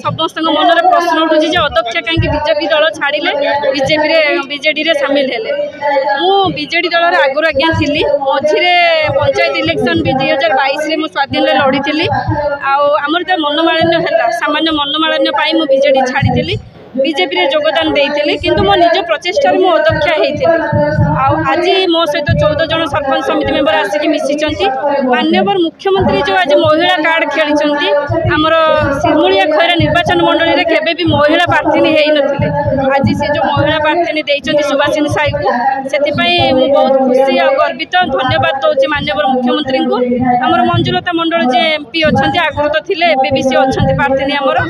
समस्त मन में प्रश्न उठुची अध्यक्ष कहीं बीजेपी दल छाड़े बीजेडी रे सामिल हेले मु बीजेडी दल आगुरी आज्ञा थी मझे पंचायत इलेक्शन 2022 स्वाधीन लड़ी आमर तो मनमालिन्य है सामान्य मनमालिन्य मुझे बीजेडी छाड़ी बीजेपी रे योगदान देती किंतु मो निज प्रचेषार मु अध्यक्ष होती आज मो सहित 14 जन सरपंच समिति मेंबर आसिक मिशिंट माननीय मुख्यमंत्री जो आज महिला कार्ड खेली आमर सिमुलिया खैरा निर्वाचन मंडली में केबे भी महिला प्रार्थी होते आज सी जो महिला प्रार्थी देते सुभाषिनी साई को से बहुत खुशी और गर्वित धन्यवाद दूसरी माननीय मुख्यमंत्री को आमर मंजुलता मंडल जे एमपी अच्छा आगुरी तो थे एबी सी अच्छा प्रार्थी आमर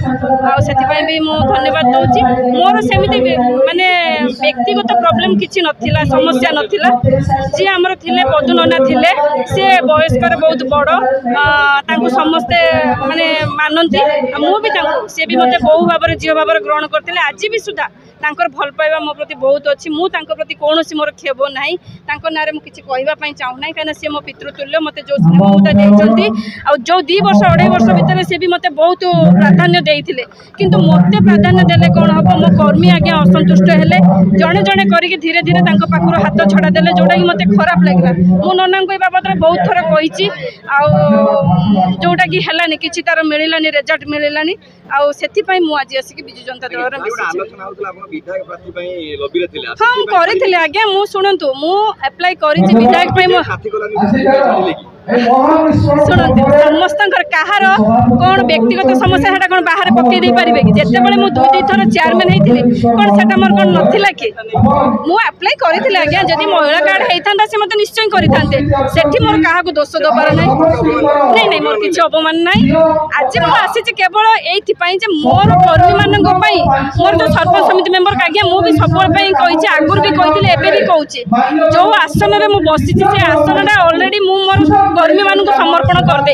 से धन्यवाद दूसरी मोर सेमती माने व्यक्तिगत प्रॉब्लम किसी नथिला समस्या नथिला जी आमर थिले पदु नना थिले से वयस्कर बहुत बड़ तांको समस्ते माने मानती मु भी तांको से भी मते बहु भाव झील भाव ग्रहण करते आज भी सुधा तांकर भल पाइबा मो प्रति बहुत अच्छी मु तांको प्रति कौनसी मोर खेब नहीं तांको नारे मु किछि कहबा पई चाहू नहीं कहीं सी मो पितृतुल्य मते जो स्नेह ममता देइछंती आ जो 2 वर्ष 2.5 वर्ष भितर से भी मते बहुत प्राधान्य देइथिले किंतु मते प्राधान्य देले कौन हम मो कर्मी आज्ञा असंतुष्ट हेले जड़े जड़े करके धीरे धीरे तांको पाखुर हाथ छड़ा देले जोटा कि मते खराब लागला मु नना को बाबद बहुत थर कही जोटा कि हेलानी किछि तार मिलानी रिजल्ट मिलानी आ सेति पई मु आज आसिक बिजु जनता दल रे हाँ मुझे आज्ञा मु शुणु मु एप्लाई कर विधायक शुणु समस्त कहार कौन व्यक्तिगत समस्या है कौन बाहर पकई पारे कि जिते बड़े मुझे 2 थर चेयरमैन होती कौन से मोर कौन नाला कि मुझे आप्लाय करी आज्ञा जदि महिला कार्ड होता से मतलब निश्चय करते मोर क्या दोष दबार नहीं नहीं मोर किसी अपमान ना आज मुझे केवल ये मोर कर्मी मान मोर जो सरपंच समिति मेंबर आज्ञा मुझे सब कही आगुरी भी कही एवं भी कहूँ जो आसन में मुझे बसी से आसन अलरेडी मोर कर्मी मान समर्पण करदे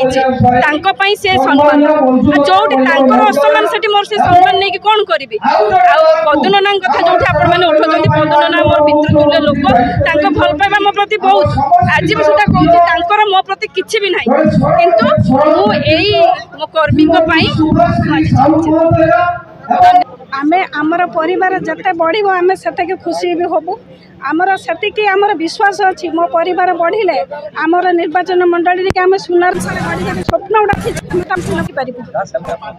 से सम्मान जोटी असम्मान से मोर से सम्मान नहीं कौन करी पदुनना कथा जो आपने उठाते पदुनना मोर पितृतुल्य लोक भल पाइबा मो प्रति बहुत आज भी सुधा कहूँ मो प्रति किसी भी ना किंतु मो कर्मी आमे आमर परिवार जते बढ़ी आमे सेते खुशी भी होबू आमर सेतिकी आमर विश्वास अच्छी मो परिवार बढ़िले आमर निर्वाचन मंडली के आमे सुनार स्वप्न उड़ा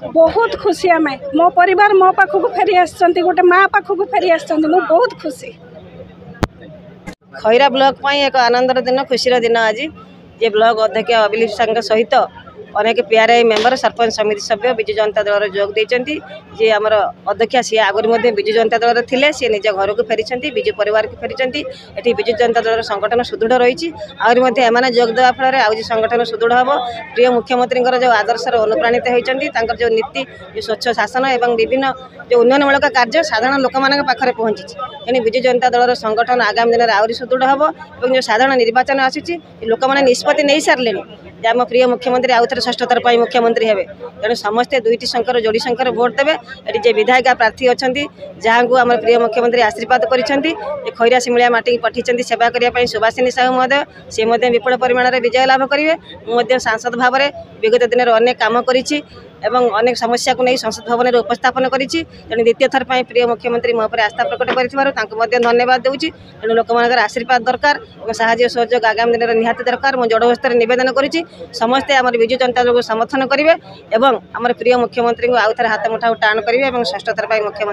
बहुत खुशी आमे मो परिवार मो पाखक फेरी आछंती गोटे माँ पाखक फेरी आछंती मो बहुत खुशी खैरा ब्लॉक एक आनंदर दिन खुशीर दिन आज ये ब्लॉक अध्यक्ष अभिलीप सागर सहित अनेक पीआरआई मेंबर सरपंच समिति सभ्य विजु जनता दल जोग देती जी आमर अध्यक्ष सी आगुरी विजु जनता दल थे सी निज घर को फेरी विजु परिवार को फेरी ये विजु जनता दल संगठन सुदृढ़ रही आहरी जोग देवा फल आज संगठन सुदृढ़ हम प्रिय मुख्यमंत्री जो आदर्शर अनुप्राणित होती जो नीति जो स्वच्छ शासन और विभिन्न जो उन्नयनमूलक कार्य साधारण लोक मान पाखे पहुँची तेणु विजु जनता दल संगठन आगामी दिन में आहरी सुदृढ़ हम और जो साधारण निर्वाचन आसूँ लोक मैंने निष्पत्ति नहीं सारे आम प्रिय मुख्यमंत्री आउ थे 6th थर मुख्यमंत्री हे तेणु समस्ते 2टी संख्यार जोड़ी संख्यार भोट देवे ये विधायिका प्रार्थी अच्छा जहाँ को आम प्रिय मुख्यमंत्री आशीर्वाद कर खैरा सिमुलिया माटी पठिंट सेवा करने सुभाषिनी साहू महोदय सी विपुल परिमाण में विजय लाभ करेंगे मुझे सांसद भाव में विगत दिन में अनेक काम करी अनेक समस्या को नहीं संसद भवन में उपस्थापन करी तेणु द्वितीय थर प्रिय मुख्यमंत्री मो पर आस्था प्रकट कर धन्यवाद दूसरी तेणु लोक मान आशीर्वाद दरकार और साहाय्य सहयोग आगामी दिन में निहाती दरकार मुझे जड़ हस्तर नवेदन करी समस्ते आम विजु जनता दल को समर्थन करेंगे और आम प्रिय मुख्यमंत्री को आउ थे हाथ मुठा टाण करेंगे और 6th थर मुख्यमंत्री